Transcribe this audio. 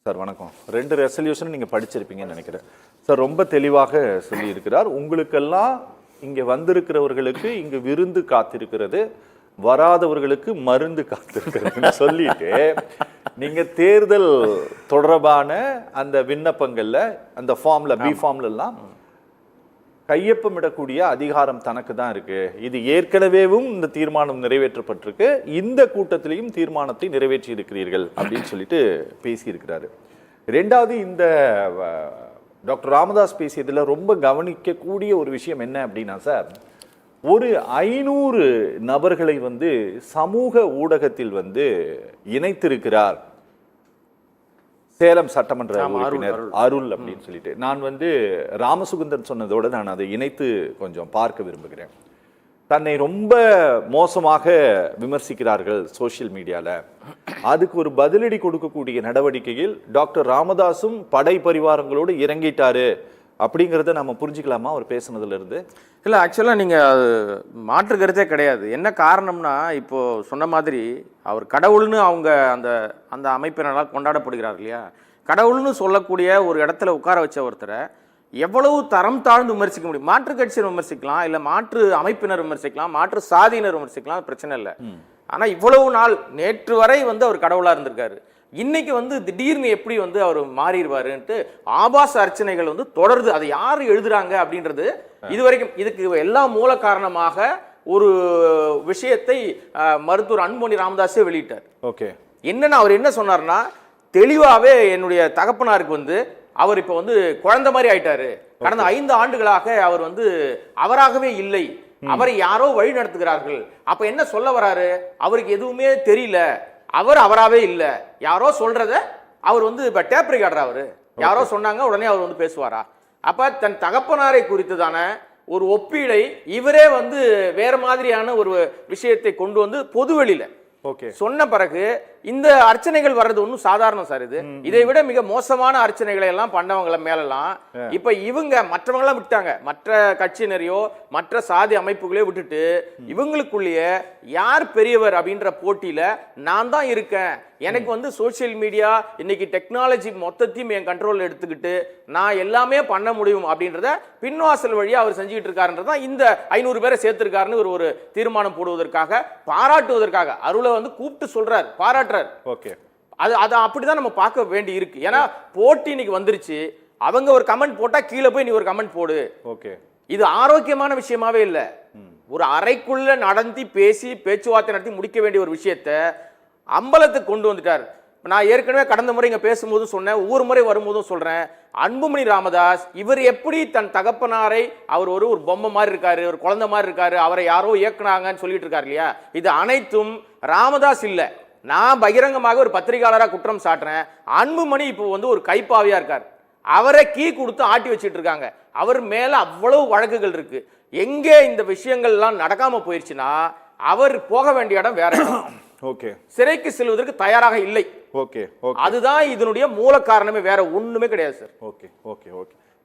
Sir வணக்கம். 2 resolution நீங்கள் படிச்சிருப்பீங்கன்னு நினைக்கிறேன். சார் ரொம்ப தெளிவாக சொல்லியிருக்கிறார். உங்களுக்கெல்லாம் இங்கே வந்திருக்கிறவர்களுக்கு இங்கே விருந்து காத்திருக்கிறது, வராதவர்களுக்கு மருந்து காத்திருக்கிறதுன்னு சொல்லிட்டு நீங்கள் தேர்தல் தொடர்பான அந்த விண்ணப்பங்களில் அந்த ஃபார்மில் பி ஃபார்ம்லாம் கையொப்பமிடக்கூடிய அதிகாரம் தனக்கு தான் இருக்கு. இது ஏற்கனவேவும் இந்த தீர்மானம் நிறைவேற்றப்பட்டிருக்கு, இந்த கூட்டத்திலையும் தீர்மானத்தை நிறைவேற்றி இருக்கிறீர்கள் அப்படின்னு சொல்லிட்டு பேசியிருக்கிறாரு. ரெண்டாவது, இந்த டாக்டர் ராமதாஸ் பேசியதில் ரொம்ப கவனிக்கக்கூடிய ஒரு விஷயம் என்ன அப்படின்னா சார், ஒரு 500 நபர்களை சமூக ஊடகத்தில் இணைத்திருக்கிறார் சேலம் சட்டமன்ற உறுப்பினர் அருள் அப்படின்னு சொல்லிட்டு. நான் ராமசுகுந்தன் சொன்னதோட நான் அதை இணைத்து கொஞ்சம் பார்க்க விரும்புகிறேன். தன்னை ரொம்ப மோசமாக விமர்சிக்கிறார்கள் சோசியல் மீடியால, அதுக்கு ஒரு பதிலடி கொடுக்கக்கூடிய நடவடிக்கையில் டாக்டர் ராமதாஸும் படை பரிவாரங்களோடு இறங்கிட்டாரு அப்படிங்கிறத நம்ம புரிஞ்சுக்கலாமா அவர் பேசுனதுல இருந்து? இல்லை, ஆக்சுவலாக நீங்கள் மாற்று கருத்தே கிடையாது. என்ன காரணம்னா, இப்போது சொன்ன மாதிரி அவர் கடவுள்னு அவங்க அந்த அந்த அமைப்பினரால் கொண்டாடப்படுகிறார் இல்லையா. கடவுள்னு சொல்லக்கூடிய ஒரு இடத்துல உட்கார வச்ச ஒருத்தரை எவ்வளவு தரம் தாழ்ந்து விமர்சிக்க முடியும்? மாற்று கட்சியை விமர்சிக்கலாம், இல்லை மாற்று அமைப்பினர் விமர்சிக்கலாம், மாற்று சாதியினர் விமர்சிக்கலாம், பிரச்சனை இல்லை. ஆனால் இவ்வளவு நாள் நேற்று வரை அவர் கடவுளாக இருந்திருக்காரு. இன்னைக்கு திடீர்னு எப்படி அவர் மாறிடுவாருன்ட்டு ஆபாச அர்ச்சனைகள் தொடருது. அதை யார் எழுதுறாங்க அப்படின்றது இதுவரைக்கும் இதுக்கு எல்லாம் மூல காரணமாக ஒரு விஷயத்தை மருத்துவர் அன்புமணி ராமதாஸே வெளியிட்டார். ஓகே, என்னன்னா அவர் என்ன சொன்னார்னா, தெளிவாவே என்னுடைய தகப்பனாருக்கு அவர் இப்ப குழந்தை மாதிரி ஆயிட்டாரு. கடந்த 5 ஆண்டுகளாக அவர் அவராகவே இல்லை, அவரை யாரோ வழி நடத்துகிறார்கள். அப்ப என்ன சொல்ல வராரு, அவருக்கு எதுவுமே தெரியல, அவர் அவராவே இல்லை, யாரோ சொல்றத அவர் இப்ப டேப் ரெக்கார்டர், அவரு யாரோ சொன்னாங்க உடனே அவர் பேசுவாரா? அப்ப தன் தகப்பனாரை குறித்து தானே ஒரு ஒப்பீடை இவரே வேற மாதிரியான ஒரு விஷயத்தை கொண்டு பொதுவெளியில சொன்ன பிறகு இந்த அர்ச்சனைகள் வர்றது ஒன்றும் சாதாரணம் சார். இதை விட மிக மோசமான அர்ச்சனைகளை எல்லாம் பண்ணவங்கள மேலாம் இப்ப இவங்க மற்றவங்களாம் விட்டாங்க, மற்ற கட்சியினரையோ மற்ற சாதி அமைப்புகளையோ விட்டுட்டு இவங்களுக்குள்ளேயே யார் பெரியவர் அப்படின்ற போட்டியில நான் தான் இருக்கேன், எனக்கு சோசியல் மீடியா இன்னைக்கு டெக்னாலஜி மொத்தத்தையும் என் கண்ட்ரோல் எடுத்துக்கிட்டு நான் எல்லாமே பண்ண முடியும் அப்படின்றத பின்வாசல் வழியா அவர் செஞ்சுக்கிட்டு இருக்காருன்றதான் இந்த 500 பேரை சேர்த்திருக்காருன்னு ஒரு தீர்மானம் போடுவதற்காக, பாராட்டுவதற்காக அருளை கூப்பிட்டு சொல்றாரு, பாராட்டுறாரு. ஓகே, அது அப்படிதான் நம்ம பார்க்க வேண்டி இருக்கு. ஏன்னா போட்டி இன்னைக்கு வந்துருச்சு, அவங்க ஒரு கமெண்ட் போட்டா கீழே போய் நீ ஒரு கமெண்ட் போடு. ஓகே, இது ஆரோக்கியமான விஷயமாவே இல்ல. ஒரு அறைக்குள்ள நடந்து பேசி பேச்சுவார்த்தை நடத்தி முடிக்க வேண்டிய ஒரு விஷயத்தை அம்பலத்துக்கு கொண்டு வந்துட்டார். நான் ஏற்கனவே கடந்த முறை இங்க பேசும்போது சொன்னேன், ஒவ்வொரு முறை வரும்போதும் சொல்றேன், அன்புமணி ராமதாஸ் இவர் எப்படி தன் தகப்பனாரை அவர் ஒரு பொம்மை மாதிரி இருக்காரு, ஒரு குழந்தை மாதிரி இருக்காரு, அவரை யாரோ இயக்குனாங்கன்னு சொல்லிட்டு இருக்காரு இல்லையா. இது அனைத்தும் ராமதாஸ் இல்ல. நான் பகிரங்கமாக ஒரு பத்திரிகையாளராக குற்றம் சாட்டுறேன், அன்புமணி இப்போ ஒரு கைப்பாவியா இருக்கார். அவரை கீ கொடுத்து ஆட்டி வச்சிட்டு இருக்காங்க. அவர் மேல அவ்வளவு வழக்குகள் இருக்கு. எங்கே இந்த விஷயங்கள் எல்லாம் நடக்காம போயிருச்சுன்னா அவர் போக வேண்டிய இடம் வேற. ஓகே, சிறைக்கு செல்வதற்கு தயாராக இல்லை. ஓகே, அதுதான் இதனுடைய மூல காரணமே, வேற ஒண்ணுமே கிடையாது சார். Okay okay okay